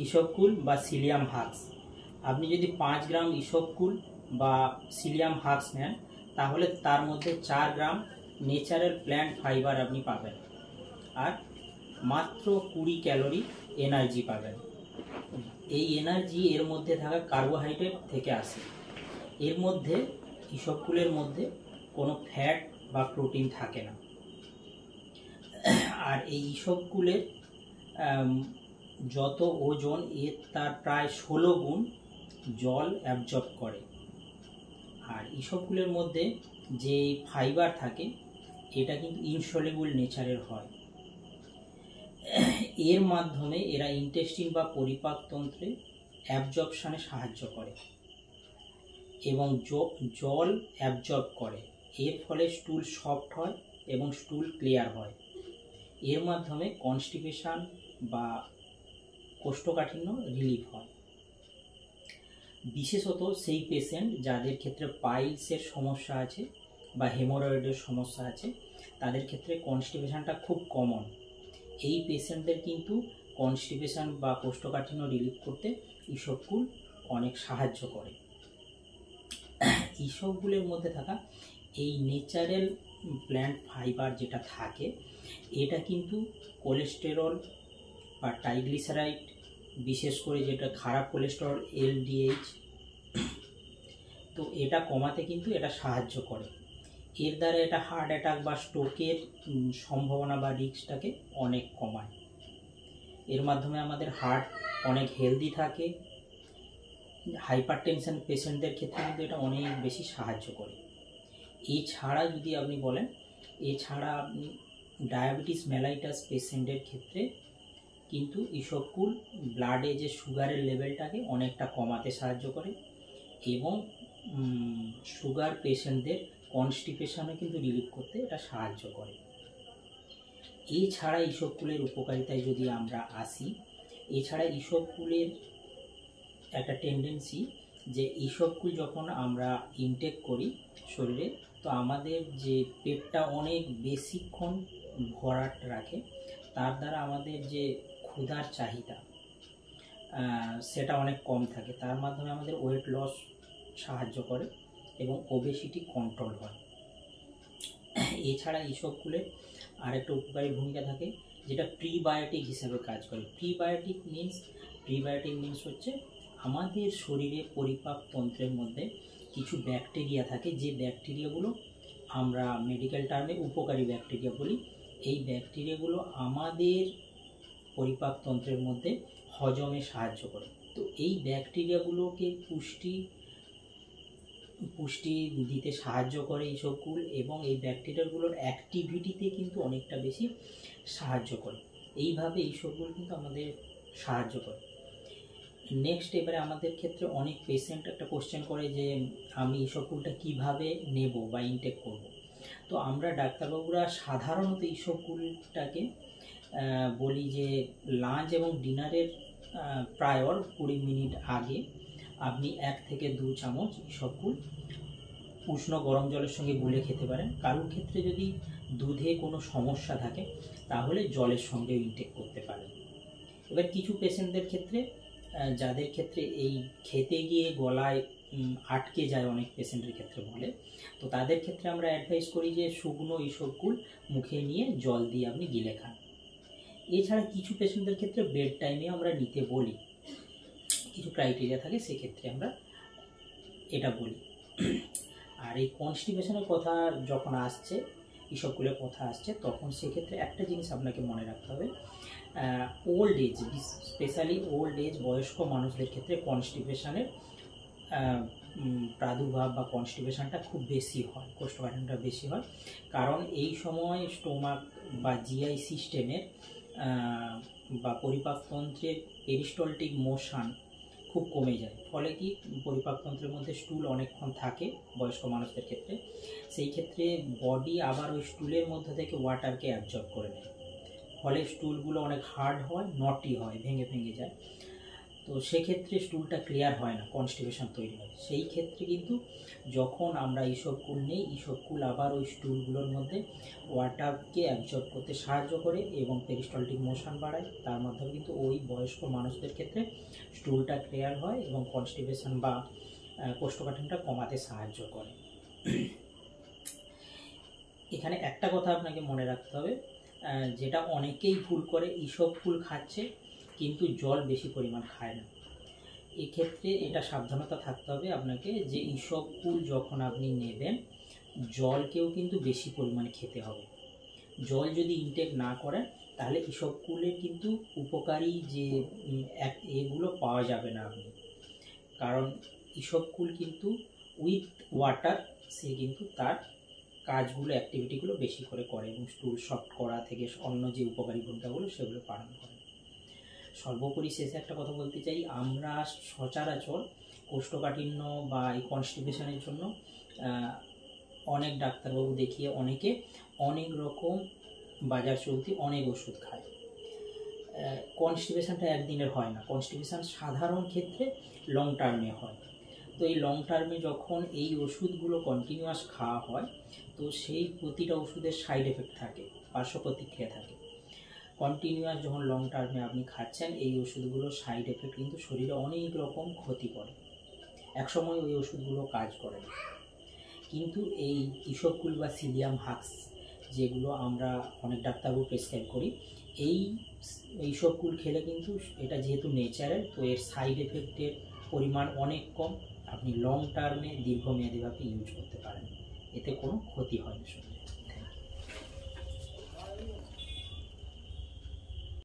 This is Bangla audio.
ইসবকুল বা সিলিয়াম হাক্স। আপনি যদি 5 গ্রাম ইসবকুল বা সিলিয়াম হাক্স নেন তাহলে তার মধ্যে 4 গ্রাম ন্যাচারাল প্ল্যান্ট ফাইবার আপনি পাবেন আর মাত্র 20 ক্যালোরি এনার্জি পাবেন। এই এনার্জি এর মধ্যে থাকা কার্বোহাইড্রেট থেকে আসে। এর মধ্যে ইসবকুলের মধ্যে কোনো ফ্যাট বা প্রোটিন থাকে না। আর এই ইসবকুলের যত ওজন এর তার প্রায় 16 গুণ জল অ্যাবজর্ব করে। আর ইসবকুলের মধ্যে যে ফাইবার থাকে এটা কিন্তু ইনসলিউবল নেচারের হয়। এর মাধ্যমে এরা ইন্টেস্টিন বা পরিপাকতন্ত্রে অ্যাবজর্পশনে সাহায্য করে এবং জল অ্যাবজর্ব করে। এর ফলে স্টুল সফট হয় এবং স্টুল ক্লিয়ার হয়। এর মাধ্যমে কনস্টিপেশন বা কোষ্ঠকাঠিন্য রিলিফ হয়। বিশেষত সেই পেশেন্ট যাদের ক্ষেত্রে পাইলসের সমস্যা আছে বা হেমোরয়েডের সমস্যা আছে তাদের ক্ষেত্রে কনস্টিপেশনটা খুব কমন। এই পেশেন্টদের কিন্তু কনস্টিপেশন বা কোষ্ঠকাঠিন্য রিলিফ করতে ইসবকুল অনেক সাহায্য করে। ইসবকুলের মধ্যে থাকা এই ন্যাচারাল প্ল্যান্ট ফাইবার যেটা থাকে এটা কিন্তু কোলেস্টেরল বা ট্রাইগ্লিসারাইড, বিশেষ করে যেটা খারাপ কোলেস্টেরল এলডিএইচ, তো এটা কমাতে কিন্তু এটা সাহায্য করে। এর দ্বারা এটা হার্ট অ্যাটাক বা স্ট্রোকের সম্ভাবনা বা রিস্কটাকে অনেক কমায়। এর মাধ্যমে আমাদের হার্ট অনেক হেলদি থাকে। হাইপারটেনশন পেশেন্টদের ক্ষেত্রে কিন্তু এটা অনেক বেশি সাহায্য করে। এছাড়া যদি আপনি বলেন, এছাড়া আপনি ডায়াবেটিস মেলাইটাস পেশেন্টের ক্ষেত্রে কিন্তু ইসবকুল ব্লাডে যে সুগারের লেভেলটাকে অনেকটা কমাতে সাহায্য করে এবং সুগার পেশেন্টদের কনস্টিপেশনও কিন্তু রিলিফ করতে এটা সাহায্য করে। এছাড়া ইসবকুলের উপকারিতায় যদি আমরা আসি, এছাড়া ইসবকুলের একটা টেন্ডেন্সি যে ইসবকুল যখন আমরা ইনটেক করি শরীরে, তো আমাদের যে পেটটা অনেক বেশিক্ষণ ভরাট রাখে, তার দ্বারা আমাদের যে ক্ষুধার চাহিদা সেটা অনেক কম থাকে। তার মাধ্যমে আমাদের ওয়েট লস সাহায্য করে এবং ওবেসিটি কন্ট্রোল হয়। এছাড়া ইসবকুলের আরেকটা উপকারী ভূমিকা থাকে যেটা প্রিবায়োটিক হিসাবে কাজ করে। প্রিবায়োটিক মিনস হচ্ছে আমাদের শরীরে পরিপাকতন্ত্রের মধ্যে কিছু ব্যাকটেরিয়া থাকে, যে ব্যাকটেরিয়াগুলো আমরা মেডিকেল টার্মে উপকারী ব্যাকটেরিয়া বলি। এই ব্যাকটেরিয়াগুলো আমাদের পরিপাকতন্ত্রের মধ্যে হজমে সাহায্য করে। তো এই ব্যাকটেরিয়াগুলোকে পুষ্টি দিতে সাহায্য করে ইসবকুল এবং এই ব্যাকটেরিয়াগুলোর অ্যাক্টিভিটিতে কিন্তু অনেকটা বেশি সাহায্য করে। এইভাবে ইসবকুল কিন্তু আমাদের সাহায্য করে। নেক্সট, এবারে আমাদের ক্ষেত্রে অনেক পেশেন্ট একটা কোশ্চেন করে যে আমি ইসবকুলটা কিভাবে নেব বা ইনটেক করব। তো আমরা ডাক্তারবাবুরা সাধারণত ইসবকুলটাকে বলি যে লাঞ্চ এবং ডিনারের প্রায়র 20 মিনিট আগে আপনি 1 থেকে 2 চামচ ইসবকুল উষ্ণ গরম জলের সঙ্গে গুলে খেতে পারেন। কারোর ক্ষেত্রে যদি দুধে কোনো সমস্যা থাকে তাহলে জলের সঙ্গে ইনটেক করতে পারেন। এবার কিছু পেশেন্টদের ক্ষেত্রে যাদের ক্ষেত্রে এই খেতে গিয়ে গলায় আটকে যায়, অনেক পেশেন্টের ক্ষেত্রে বলে, তো তাদের ক্ষেত্রে আমরা অ্যাডভাইস করি যে শুকনো ইসবকুল মুখে নিয়ে জল দিয়ে আপনি গিলে খান। এছাড়া কিছু পেশেন্টদের ক্ষেত্রে বেড টাইমে আমরা নিতে বলি, কিছু ক্রাইটেরিয়া থাকে, সেক্ষেত্রে আমরা এটা বলি। আর এই কনস্টিপেশনের কথা যখন আসছে, ইসবকুলের কথা আসছে, তখন সেক্ষেত্রে একটা জিনিস আপনাকে মনে রাখতে হবে, old age, specially old age বয়স্ক মানুষদের ক্ষেত্রে কনস্টিপেশনের প্রাদুর্ভাব বা কনস্টিপেশনটা খুব বেশি হয়, কোষ্ঠকাঠিন্যটা বেশি হয়। কারণ এই সময় স্টোমাক বা জিআই সিস্টেমের বা পরিপাকতন্ত্রের পেরিস্টলটিক মোশন খুব কমে যায়। ফলে কি পরিপাকতন্ত্রের মধ্যে স্টুল অনেকক্ষণ থাকে বয়স্ক মানুষদের ক্ষেত্রে, সেই ক্ষেত্রে বডি আবার ওই স্টুলের মধ্যে থেকে ওয়াটারকে অ্যাবজর্ব করে নেয়। ফলে স্টুলগুলো অনেক হার্ড হয়, নটি হয়, ভেঙে যায়। তো সেক্ষেত্রে স্টুলটা ক্লিয়ার হয় না, কনস্টিপেশন তৈরি হয়। সেই ক্ষেত্রে কিন্তু যখন আমরা ইসবগুল নেই, ইসবগুল আবার ওই স্টুলগুলোর মধ্যে ওয়াটারকে অ্যাবজর্ব করতে সাহায্য করে এবং পেরিস্টলটিক মোশন বাড়ায়। তার মাধ্যমে কিন্তু ওই বয়স্ক মানুষদের ক্ষেত্রে স্টুলটা ক্লিয়ার হয় এবং কনস্টিপেশন বা কোষ্ঠকাঠিন্যটা কমাতে সাহায্য করে। এখানে একটা কথা আপনাকে মনে রাখতে হবে, যেটা অনেকেই ভুল করে, ইসবগুল খাচ্ছে কিন্তু জল বেশি পরিমাণ খায় না। এক্ষেত্রে এটা সাবধানতা থাকতে হবে আপনাকে যে ইসবগুল যখন আপনি নেবেন জলকেও কিন্তু বেশি পরিমাণে খেতে হবে। জল যদি ইনটেক না করেন তাহলে ইসবগুলের কিন্তু উপকারী যে এগুলো পাওয়া যাবে না আপনি, কারণ ইসবগুল কিন্তু উইথ ওয়াটার সে কিন্তু তার কাজগুলো অ্যাক্টিভিটিগুলো বেশি করে এবং স্টুল সফট করা থেকে অন্য যে উপকারী ভূমিকাগুলো সেগুলো পালন করে। সর্বোপরি শেষে একটা কথা বলতে চাই, আমরা সচরাচর কোষ্ঠকাঠিন্য বা এই কনস্টিপেশনের জন্য অনেক ডাক্তারবাবু দেখিয়ে অনেকে অনেক রকম বাজার চলতি অনেক ওষুধ খায়। কনস্টিপেশনটা একদিনের হয় না, কনস্টিপেশন সাধারণ ক্ষেত্রে লং টার্মে হয়। তো এই লং টার্মে যখন এই ওষুধগুলো কন্টিনিউয়াস খাওয়া হয় তো সেই প্রতিটা ওষুধের সাইড এফেক্ট থাকে, পার্শ্ব প্রতিক্রিয়া থাকে। কন্টিনিউয়াস যখন লং টার্মে আপনি খাচ্ছেন এই ওষুধগুলোর সাইড এফেক্ট কিন্তু শরীরে অনেক রকম ক্ষতি করে, একসময় ওই ওষুধগুলো কাজ করে না। কিন্তু এই ইসবগুল বা সিলিয়াম হাক্স যেগুলো আমরা অনেক ডাক্তারবাবু প্রেসক্রাইব করি, এই ইসবগুল খেলে কিন্তু এটা যেহেতু ন্যাচারাল তো এর সাইড এফেক্টের পরিমাণ অনেক কম, আপনি লং টার্মে দীর্ঘমেয়াদীভাবে ইউজ করতে পারেন, এতে কোনো ক্ষতি হয় না শরীরে।